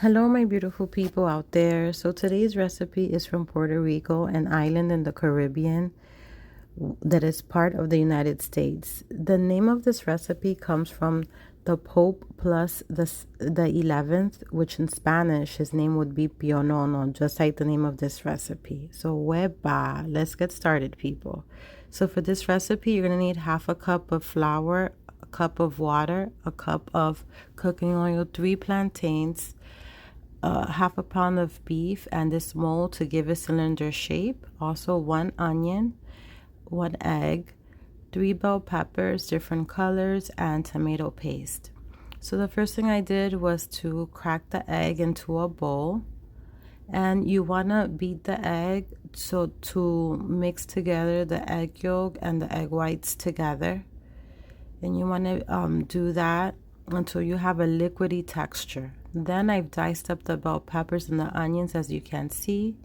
Hello, my beautiful people out there. So today's recipe is from Puerto Rico, an island in the Caribbean that is part of the United States. The name of this recipe comes from the Pope plus the 11th, which in Spanish his name would be Pionono, just like the name of this recipe. So weba, let's get started, people. So for this recipe, you're gonna need half a cup of flour, a cup of water, a cup of cooking oil, 3 plantains, half a pound of beef, and this mold to give a cylinder shape. Also 1 onion, 1 egg, 3 bell peppers, different colors, and tomato paste. So the first thing I did was to crack the egg into a bowl, and you want to beat the egg so to mix together the egg yolk and the egg whites together, and you want to do that until you have a liquidy texture. Then I've diced up the bell peppers and the onions, as you can see,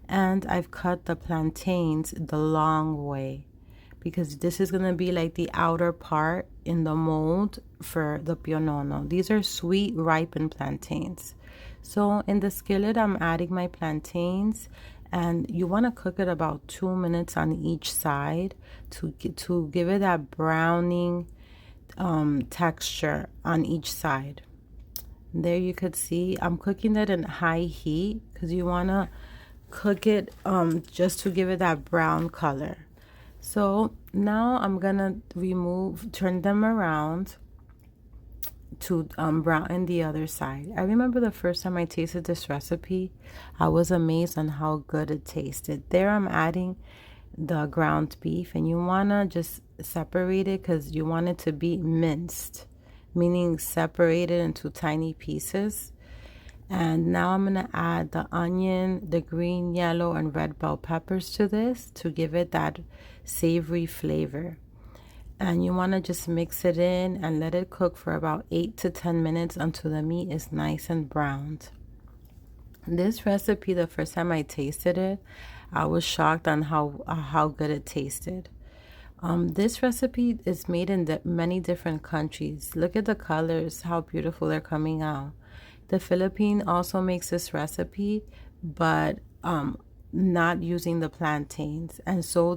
and I've cut the plantains the long way because this is going to be like the outer part in the mold for the pionono. These are sweet ripened plantains. So in the skillet, I'm adding my plantains, and you want to cook it about 2 minutes on each side to give it that browning texture on each side. There you could see I'm cooking it in high heat because you want to cook it just to give it that brown color. So now I'm gonna turn them around to brown in the other side. I remember the first time I tasted this recipe, I was amazed on how good it tasted. There I'm adding the ground beef, and you want to just separate it because you want it to be minced, meaning separated into tiny pieces. And now I'm going to add the onion, the green, yellow, and red bell peppers to this to give it that savory flavor. And you want to just mix it in and let it cook for about 8 to 10 minutes until the meat is nice and browned. This recipe, the first time I tasted it, I was shocked on how good it tasted. This recipe is made in many different countries. Look at the colors, how beautiful they're coming out. The Philippines also makes this recipe, but not using the plantains. And so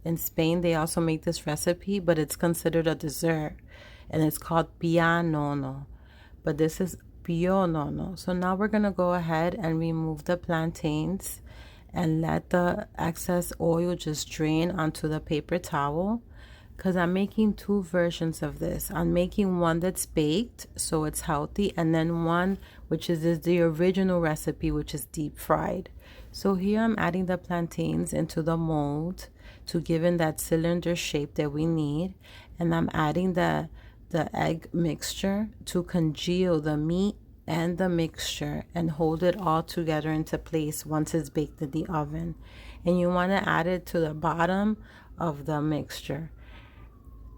in Spain, they also make this recipe, but it's considered a dessert, and it's called pionono. But this is pionono. So now we're gonna go ahead and remove the plantains and let the excess oil just drain onto the paper towel, because I'm making 2 versions of this. I'm making one that's baked, so it's healthy, and then one which is the original recipe, which is deep fried. So here I'm adding the plantains into the mold to give it that cylinder shape that we need, and I'm adding the egg mixture to congeal the meat and the mixture and hold it all together into place once it's baked in the oven. And you want to add it to the bottom of the mixture.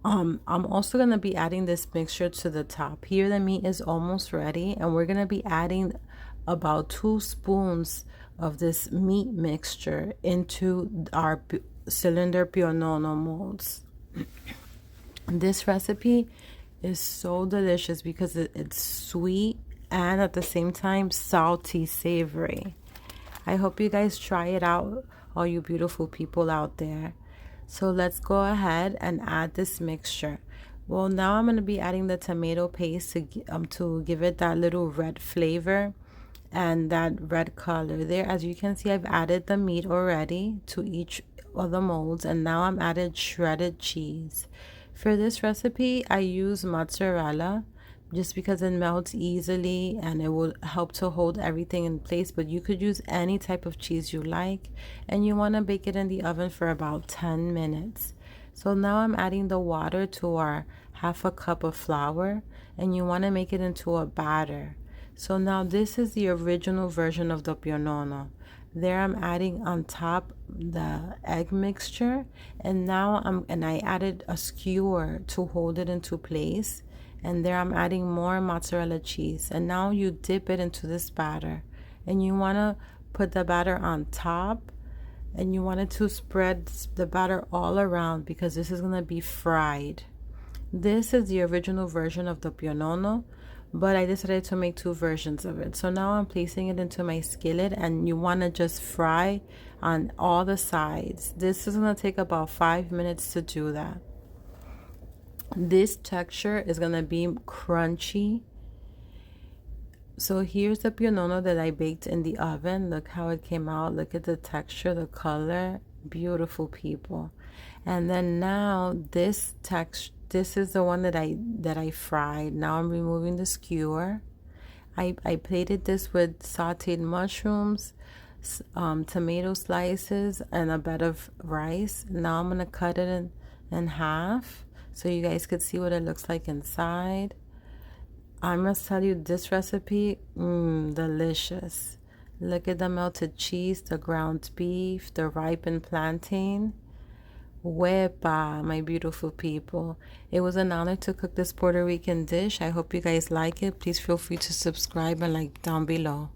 I'm also going to be adding this mixture to the top. Here the meat is almost ready, and we're going to be adding about 2 spoons of this meat mixture into our cylinder pionono molds. This recipe is so delicious because it's sweet and at the same time salty, savory. I hope you guys try it out, all you beautiful people out there. So let's go ahead and add this mixture. Well, now I'm going to be adding the tomato paste to give it that little red flavor and that red color. There, as you can see, I've added the meat already to each of the molds, and now I'm added shredded cheese. For this recipe, I use mozzarella just because it melts easily and it will help to hold everything in place, but you could use any type of cheese you like, and you want to bake it in the oven for about 10 minutes. So now I'm adding the water to our half a cup of flour, and you want to make it into a batter. So now this is the original version of the pionono. There I'm adding on top the egg mixture, and now I added a skewer to hold it into place. And there I'm adding more mozzarella cheese, and now you dip it into this batter, and you want to put the batter on top, and you want it to spread the batter all around because this is going to be fried. This is the original version of the pionono, but I decided to make two versions of it. So now I'm placing it into my skillet, and you want to just fry on all the sides. This is going to take about 5 minutes to do that. This texture is going to be crunchy. So here's the pionono that I baked in the oven. Look how it came out. Look at the texture, the color. Beautiful, people. And then now this is the one that I fried. Now I'm removing the skewer. I plated this with sauteed mushrooms, tomato slices, and a bed of rice. Now I'm gonna cut it in half so you guys could see what it looks like inside. I must tell you, this recipe, delicious. Look at the melted cheese, the ground beef, the ripened plantain. Wepa, my beautiful people. It was an honor to cook this Puerto Rican dish. I hope you guys like it. Please feel free to subscribe and like down below.